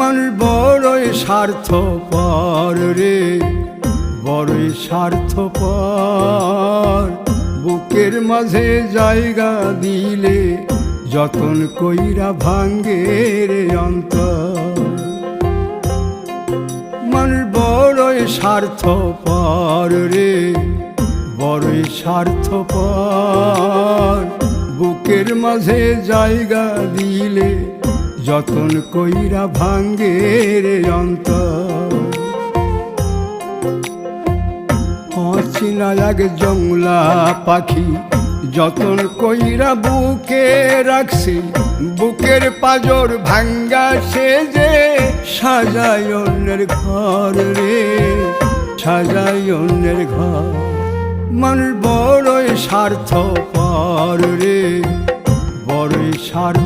মানুষ বড়ই স্বার্থপর রে, বড়ই স্বার্থপর। বুকের মাঝে জায়গা দিলে যতন কইরা ভাঙ্গে রে অন্তর। মানুষ বড়ই স্বার্থপর রে, বড়ই স্বার্থপর। বুকের মাঝে জায়গা দিলে যতন কইরা ভাঙ্গে রে অন্তর। অচিনা এক জংলা পাখি যতন কইরা বুকে রাখছি, বুকের পাজর ভাঙ্গা সে যে সাজায় অন্যের ঘর রে, সাজায় অন্যের ঘর। মানুষ বড়ই স্বার্থপর রে, বড়ই স্বার্থ।